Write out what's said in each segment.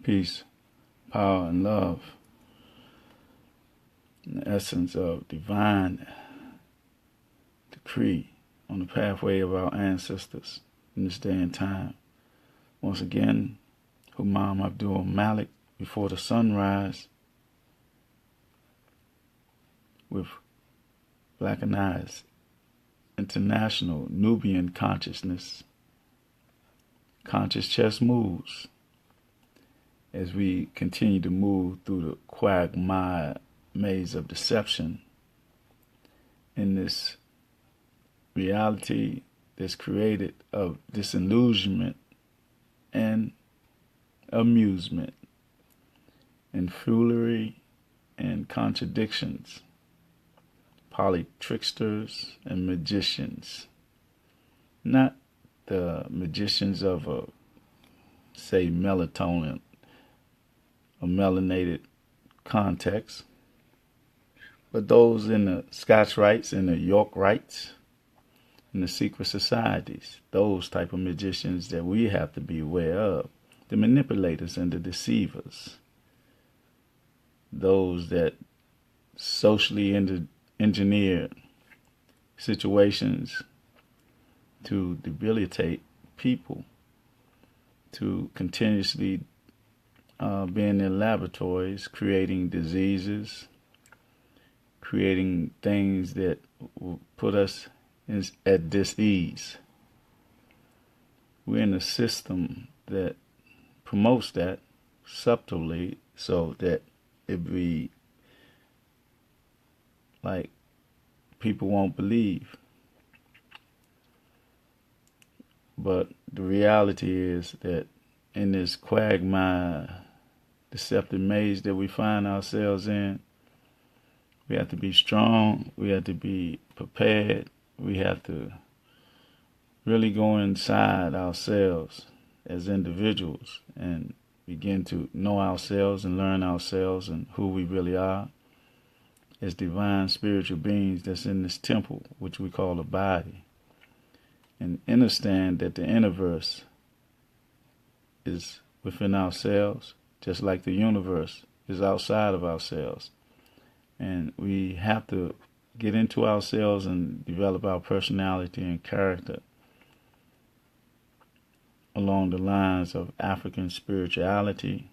peace, power, and love, the essence of divine decree on the pathway of our ancestors in this day and time. Once again, Humam Abdulmalik, before the sunrise, with Blackanized, international Nubian consciousness. Conscious chess moves as we continue to move through the quagmire maze of deception in this reality that's created of disillusionment and amusement and foolery and contradictions, polytricksters and magicians. Not the magicians of say melatonin, a melanated context, but those in the Scotch rites and the York rites and the secret societies, those type of magicians that we have to be aware of, the manipulators and the deceivers, those that socially engineer situations to debilitate people, to continuously be in their laboratories creating diseases, creating things that will put us at dis-ease. We're in a system that promotes that subtly so that it be like people won't believe. But the reality is that in this quagmire, deceptive maze that we find ourselves in, we have to be strong, we have to be prepared, we have to really go inside ourselves as individuals and begin to know ourselves and learn ourselves and who we really are as divine spiritual beings that's in this temple, which we call a body. And understand that the universe is within ourselves, just like the universe is outside of ourselves. And we have to get into ourselves and develop our personality and character along the lines of African spirituality,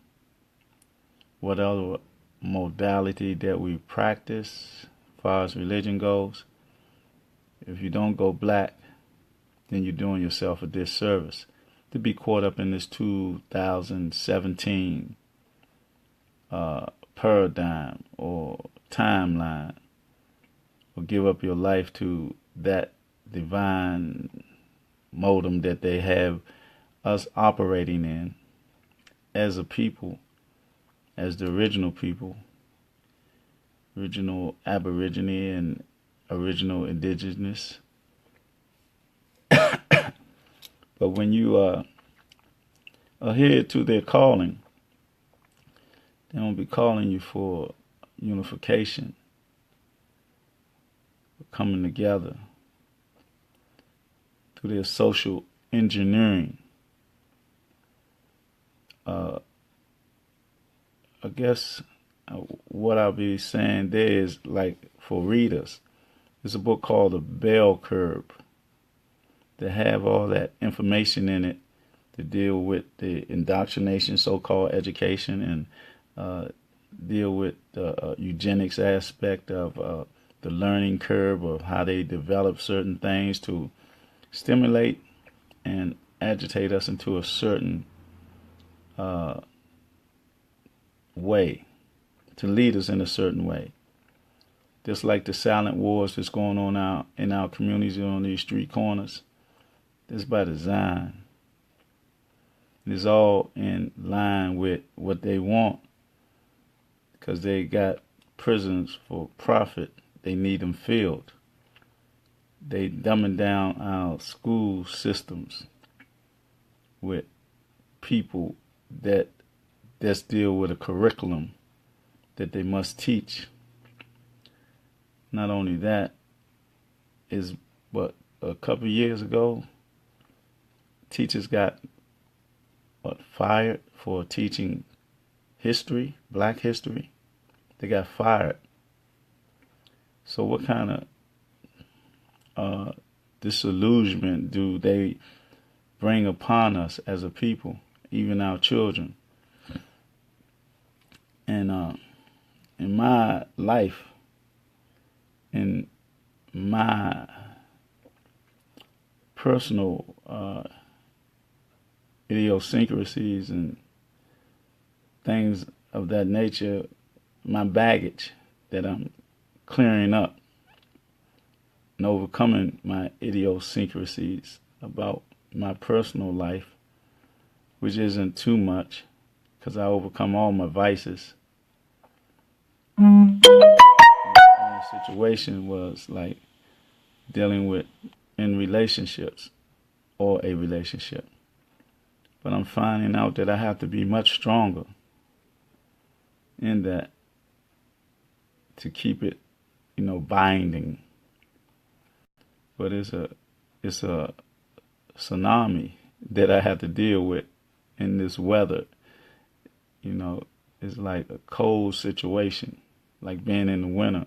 what other modality that we practice as far as religion goes. If you don't go black, then you're doing yourself a disservice to be caught up in this 2017 paradigm or timeline, or give up your life to that divine modem that they have us operating in as a people, as the original people, original aborigine and original indigenous. But when you adhere to their calling, they won't be calling you for unification, coming together through their social engineering. I guess what I'll be saying there is, like, for readers, there's a book called The Bell Curve that have all that information in it to deal with the indoctrination, so-called education, and deal with the eugenics aspect of the learning curve of how they develop certain things to stimulate and agitate us into a certain way, to lead us in a certain way. Just like the silent wars that's going on out in our communities on these street corners. It's by design. It's all in line with what they want, because they got prisons for profit. They need them filled. They dumbing down our school systems with people that just deal with a curriculum that they must teach. Not only that, is but a couple of years ago, teachers got fired for teaching history, black history. They got fired. So what kind of disillusionment do they bring upon us as a people, even our children? And in my life, in my personal idiosyncrasies and things of that nature, my baggage that I'm clearing up and overcoming my idiosyncrasies about my personal life, which isn't too much because I overcome all my vices. The situation was like dealing with in relationships or a relationship. But I'm finding out that I have to be much stronger in that to keep it, binding. But it's a tsunami that I have to deal with in this weather. It's like a cold situation, like being in the winter.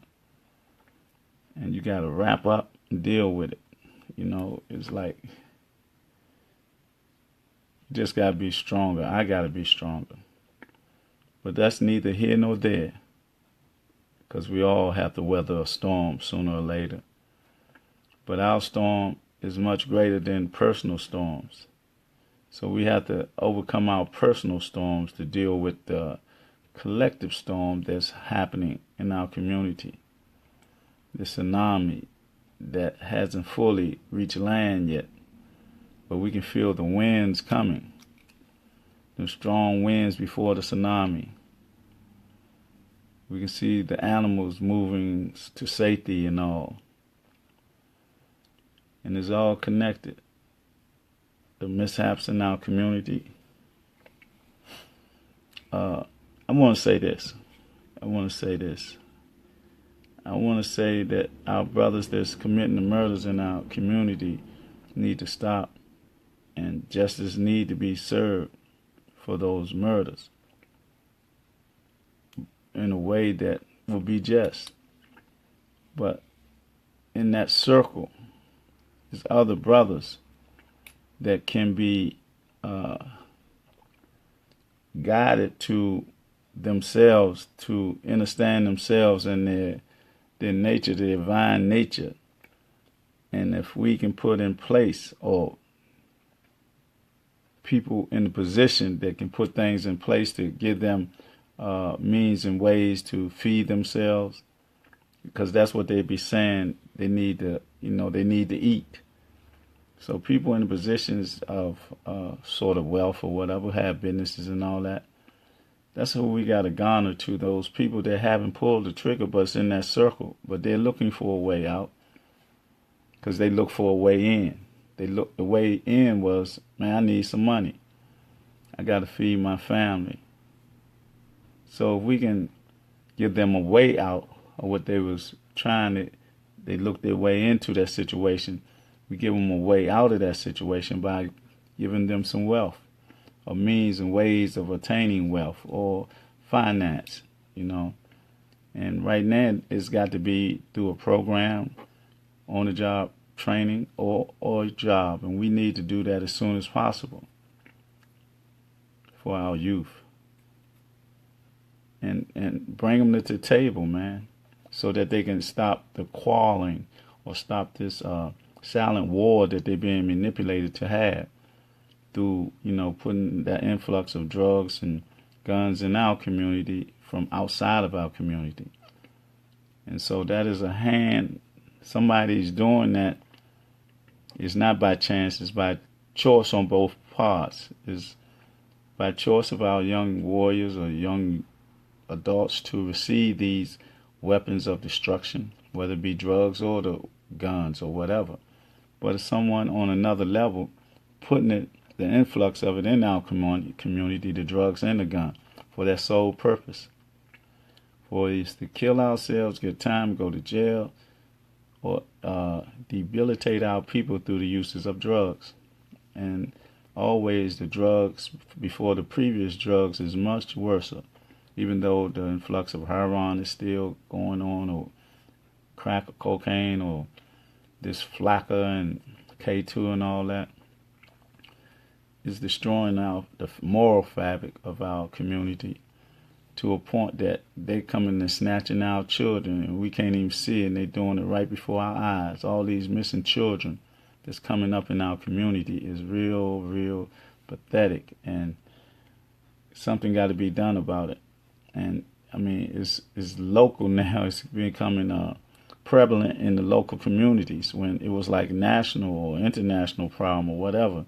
And you got to wrap up and deal with it. It's like you just got to be stronger. I got to be stronger. But that's neither here nor there, because we all have to weather a storm sooner or later. But our storm is much greater than personal storms. So we have to overcome our personal storms to deal with the collective storm that's happening in our community. The tsunami that hasn't fully reached land yet, but we can feel the winds coming. The strong winds before the tsunami. We can see the animals moving to safety and all. And it's all connected. The mishaps in our community. I want to say this. I want to say that our brothers that's committing the murders in our community need to stop, and justice need to be served for those murders in a way that will be just. But in that circle, there's other brothers that can be guided to themselves, to understand themselves and their nature, their divine nature. And if we can put in place, or people in the position that can put things in place to give them means and ways to feed themselves, because that's what they'd be saying they need to, they need to eat. So people in the positions of sort of wealth or whatever, have businesses and all that, that's who we got to garner to, those people that haven't pulled the trigger but it's in that circle, but they're looking for a way out because they look for a way in. The way in was, man, I need some money. I got to feed my family. So if we can give them a way out of what they was they looked their way into that situation. We give them a way out of that situation by giving them some wealth, or means and ways of attaining wealth or finance, And right now, it's got to be through a program, on-the-job training, or a job. And we need to do that as soon as possible for our youth. And bring them to the table, man, so that they can stop the quarreling or stop this silent war that they're being manipulated to have through, putting that influx of drugs and guns in our community from outside of our community. And so that is a hand. Somebody's doing that. It's not by chance. It's by choice on both parts. It's by choice of our young warriors or young adults to receive these weapons of destruction, whether it be drugs or the guns or whatever. But it's someone on another level putting the influx of it in our community, the drugs and the gun, for their sole purpose. For it's to kill ourselves, get time, go to jail, or debilitate our people through the uses of drugs. And always the drugs before the previous drugs is much worse. even though the influx of heroin is still going on, or crack or cocaine, or this flakka and K2 and all that, is destroying the moral fabric of our community to a point that they coming and snatching our children and we can't even see it, and they're doing it right before our eyes. All these missing children that's coming up in our community is real, real pathetic, and something got to be done about it. And I mean, it's local now. It's becoming prevalent in the local communities when it was like national or international problem or whatever.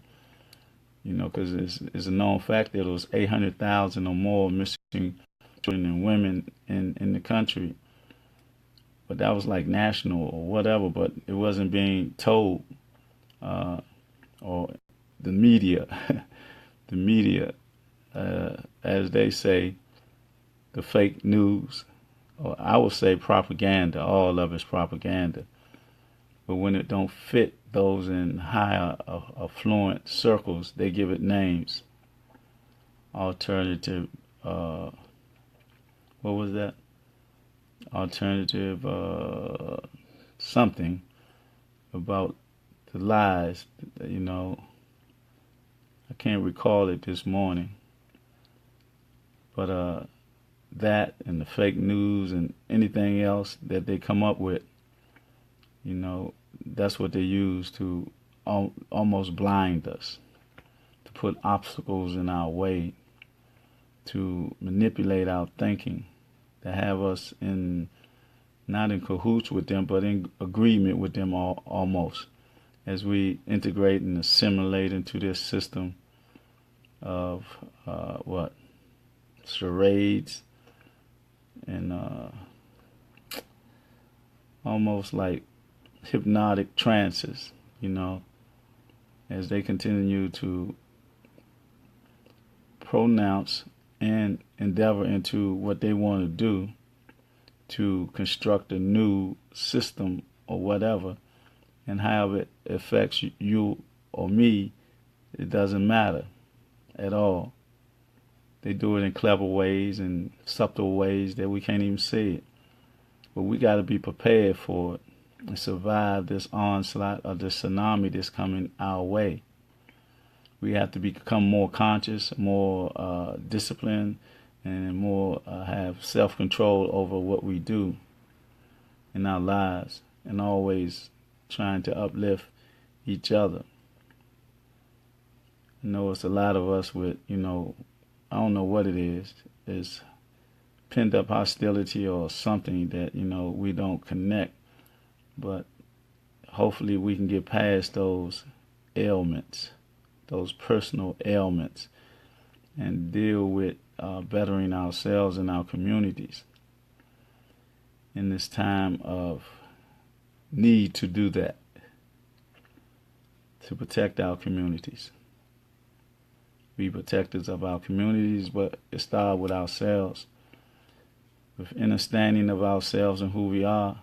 You know, because it's a known fact that there was 800,000 or more missing children and women in the country. But that was like national or whatever, but it wasn't being told, or the media, the media, as they say, the fake news, or I would say propaganda. All of it's propaganda. But when it don't fit those in higher affluent circles, they give it names. Alternative, what was that? Alternative something about the lies, you know. I can't recall it this morning. But that and the fake news and anything else that they come up with, you know, that's what they use to almost blind us, to put obstacles in our way, to manipulate our thinking, to have us not in cahoots with them, but in agreement with them almost, as we integrate and assimilate into this system of charades and almost like hypnotic trances, you know, as they continue to pronounce and endeavor into what they want to do to construct a new system or whatever, and how it affects you or me, it doesn't matter at all. They do it in clever ways and subtle ways that we can't even see it. But we got to be prepared for it and survive this onslaught of this tsunami that's coming our way. We have to become more conscious, more disciplined, and more have self-control over what we do in our lives, and always trying to uplift each other. I know it's a lot of us with, you know, I don't know what it is. It's pent up hostility or something that, you know, we don't connect. But hopefully we can get past those ailments, those personal ailments, and deal with bettering ourselves and our communities in this time of need to do that, to protect our communities. Be protectors of our communities, but it starts with ourselves, with understanding of ourselves and who we are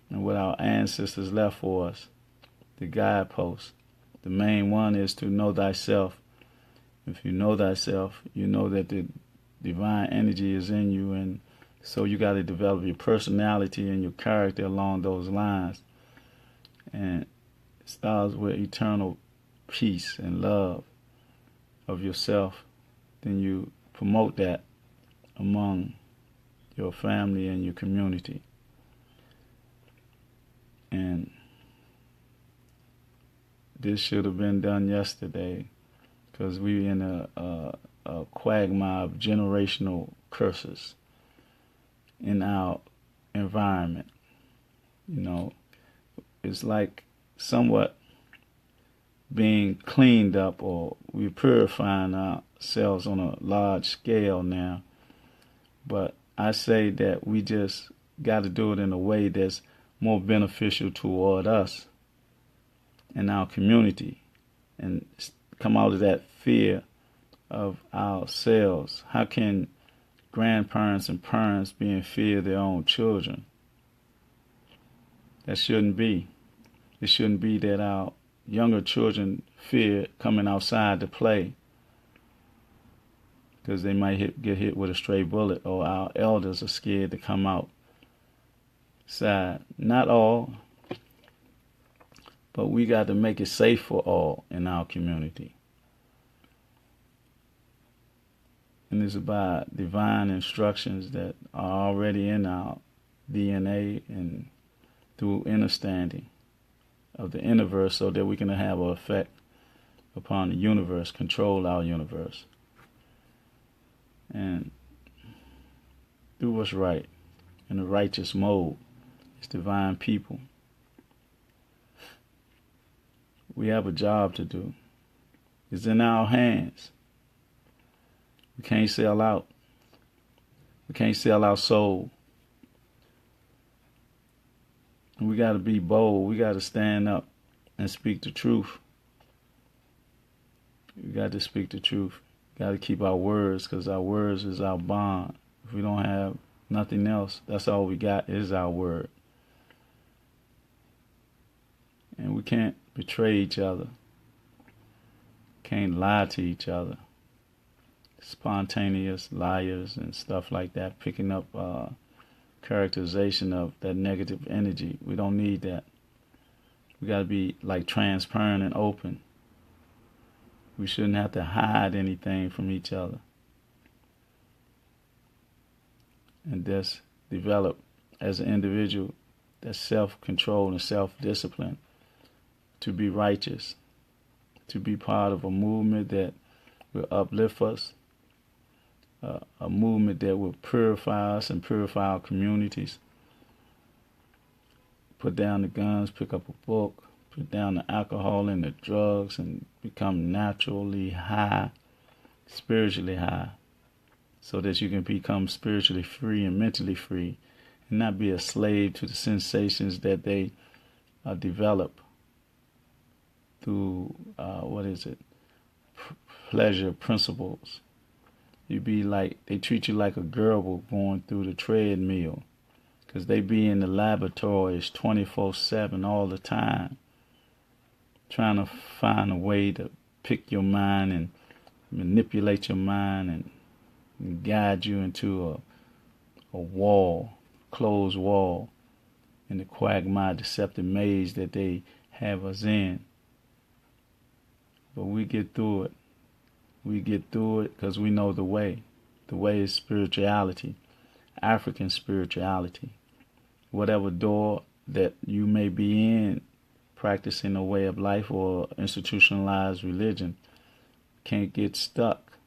and what our ancestors left for us, the guideposts. The main one is to know thyself. If you know thyself, you know that the divine energy is in you, and so you got to develop your personality and your character along those lines. And it starts with eternal peace and love of yourself. Then you promote that among your family and your community. And this should have been done yesterday, because we're in a quagmire of generational curses in our environment. You know, it's like somewhat being cleaned up, or we're purifying ourselves on a large scale now. But I say that we just got to do it in a way that's more beneficial toward us and our community, and come out of that fear of ourselves. How can grandparents and parents be in fear of their own children? That shouldn't be. It shouldn't be that our younger children fear coming outside to play, because they might get hit with a stray bullet, or our elders are scared to come outside. Not all, but we got to make it safe for all in our community. And it's about divine instructions that are already in our DNA and through understanding of the universe, so that we can have an effect upon the universe, control our universe, and do what's right in a righteous mode. It's divine people. We have a job to do. It's in our hands. We can't sell out. We can't sell our soul. And we got to be bold. We got to stand up and speak the truth. We got to speak the truth. We got to keep our words, because our words is our bond. If we don't have nothing else, that's all we got is our word. And we can't betray each other. Can't lie to each other. Spontaneous liars and stuff like that, picking up characterization of that negative energy. We don't need that. We got to be like transparent and open. We shouldn't have to hide anything from each other. And thus develop as an individual that self-control and self-discipline to be righteous, to be part of a movement that will uplift us, a movement that will purify us and purify our communities. Put down the guns, pick up a book, put down the alcohol and the drugs, and become naturally high, spiritually high, so that you can become spiritually free and mentally free, and not be a slave to the sensations that they develop through, pleasure principles. You be like, they treat you like a gerbil going through the treadmill, because they be in the laboratories 24/7 all the time, trying to find a way to pick your mind and manipulate your mind and guide you into a wall, closed wall, in the quagmire deceptive maze that they have us in. But we get through it. We get through it because we know the way. The way is spirituality, African spirituality. Whatever door that you may be in, practicing a way of life or institutionalized religion, can't get stuck,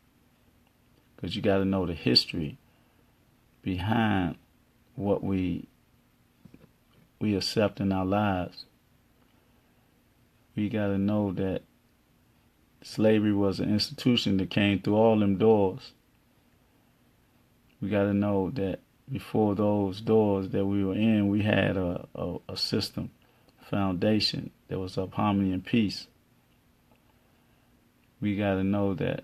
because you got to know the history behind what we accept in our lives. We got to know that slavery was an institution that came through all them doors. We got to know that before those doors that we were in, we had a system, foundation that was of harmony and peace. We got to know that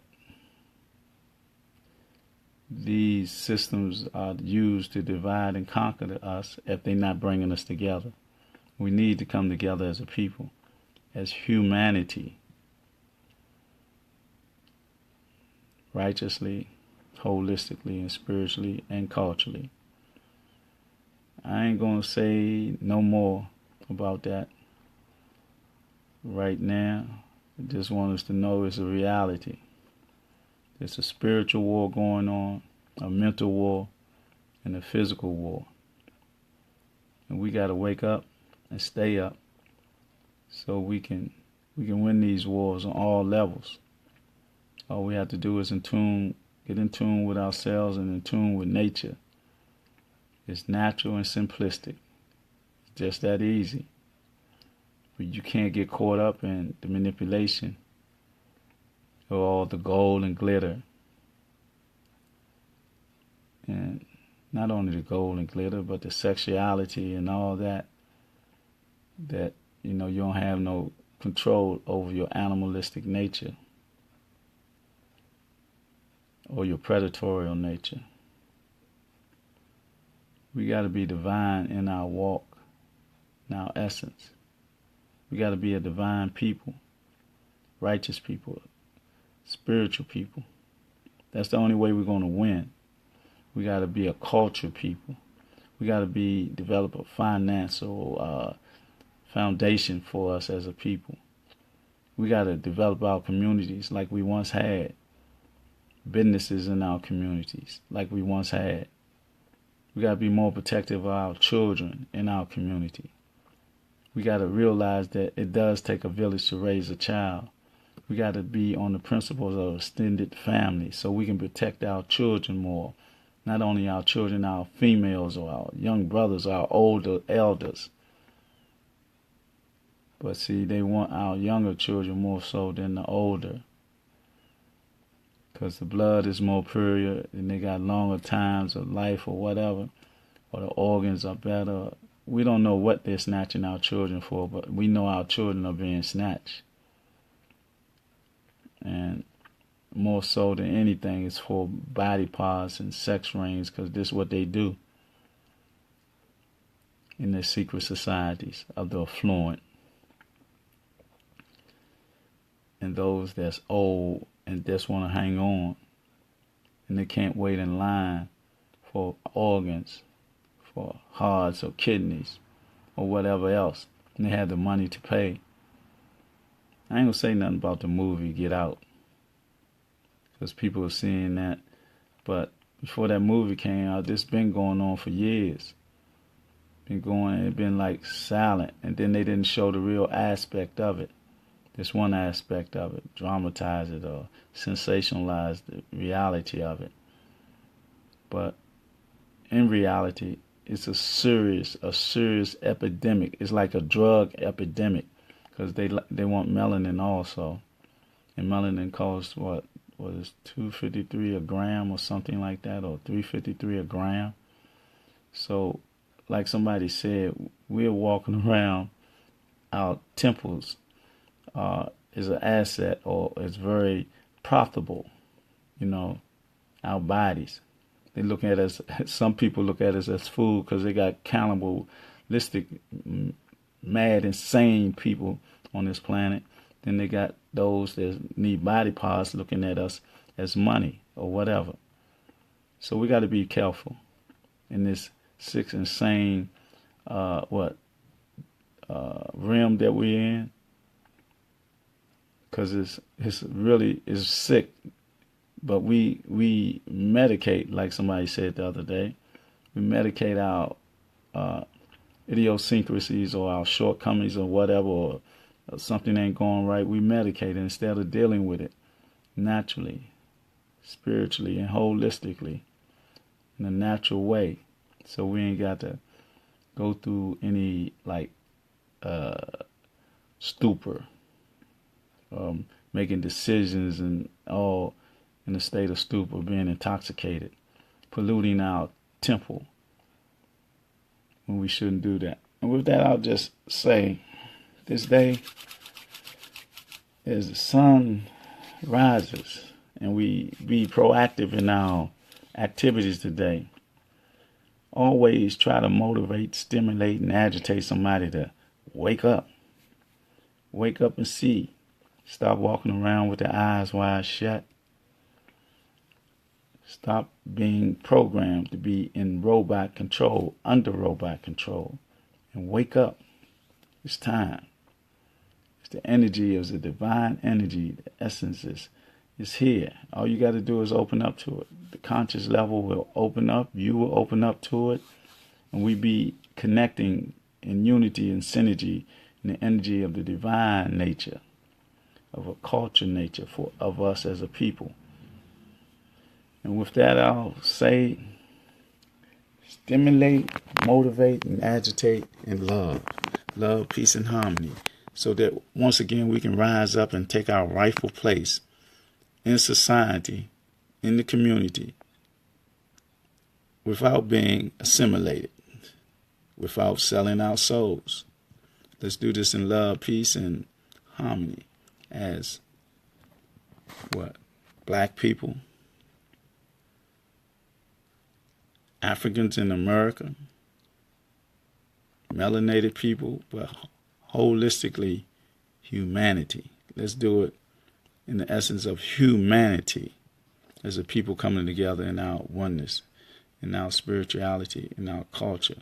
these systems are used to divide and conquer us if they're not bringing us together. We need to come together as a people, as humanity, righteously, holistically, and spiritually, and culturally. I ain't going to say no more about that right now. I just want us to know it's a reality. There's a spiritual war going on, a mental war, and a physical war. And we got to wake up and stay up so we can win these wars on all levels. All we have to do is get in tune with ourselves and in tune with nature. It's natural and simplistic. It's just that easy. But you can't get caught up in the manipulation or all the gold and glitter. And not only the gold and glitter, but the sexuality and all that you don't have no control over your animalistic nature or your predatory nature. We got to be divine in our walk, in our essence. We got to be a divine people, righteous people, spiritual people. That's the only way we're going to win. We got to be a culture people. We got to develop a financial foundation for us as a people. We got to develop our communities like we once had. Businesses in our communities like we once had. We got to be more protective of our children in our community. We got to realize that it does take a village to raise a child. We got to be on the principles of extended family so we can protect our children more. Not only our children, our females or our young brothers, our older elders. But see, they want our younger children more so than the older. Because the blood is more pure and they got longer times of life or whatever. Or the organs are better. We don't know what they're snatching our children for, but we know our children are being snatched. And more so than anything, it's for body parts and sex rings, because this is what they do in their secret societies of the affluent. And those that's old and just want to hang on, and they can't wait in line for organs, for hearts or kidneys or whatever else, and they have the money to pay. I ain't gonna say nothing about the movie Get Out, because people are seeing that, but before that movie came out, this been going on for years. It been like silent, and then they didn't show the real aspect of it. This one aspect of it, dramatize it or sensationalize the reality of it. But in reality, it's a serious epidemic. It's like a drug epidemic, because they want melanin also, and melanin costs what is $2.53 a gram or something like that, or $3.53 a gram. So, like somebody said, we're walking around our temples. Is an asset, or is very profitable, our bodies. They look at us, some people look at us as food because they got cannibalistic, mad, insane people on this planet. Then they got those that need body parts looking at us as money or whatever. So we got to be careful in this sick, insane, realm that we're in. Because it's really sick, but we medicate, like somebody said the other day. We medicate our idiosyncrasies or our shortcomings or whatever, or something ain't going right. We medicate it instead of dealing with it naturally, spiritually, and holistically in a natural way. So we ain't got to go through any stupor. Making decisions and all in a state of stupor, being intoxicated, polluting our temple when we shouldn't do that. And with that, I'll just say, this day, as the sun rises and we be proactive in our activities today, always try to motivate, stimulate, and agitate somebody to wake up. Wake up and see. Stop walking around with their eyes wide shut. Stop being programmed to be in robot control, under robot control. And wake up. It's time. It's the energy of the divine energy. The essence is here. All you got to do is open up to it. The conscious level will open up. You will open up to it. And we be connecting in unity and synergy in the energy of the divine nature, of a culture nature of us as a people. And with that, I'll say, stimulate, motivate, and agitate in love. Love, peace, and harmony. So that once again we can rise up and take our rightful place in society, in the community, without being assimilated, without selling our souls. Let's do this in love, peace, and harmony. As black people, Africans in America, melanated people, but holistically humanity. Let's do it in the essence of humanity as a people coming together in our oneness, in our spirituality, in our culture.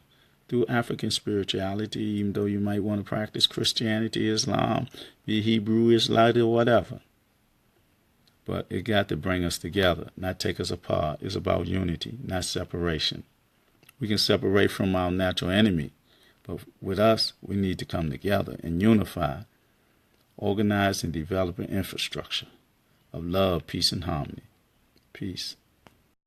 Through African spirituality, even though you might want to practice Christianity, Islam, be Hebrew, Islam, or whatever. But it got to bring us together, not take us apart. It's about unity, not separation. We can separate from our natural enemy, but with us, we need to come together and unify, organize and develop an infrastructure of love, peace, and harmony. Peace.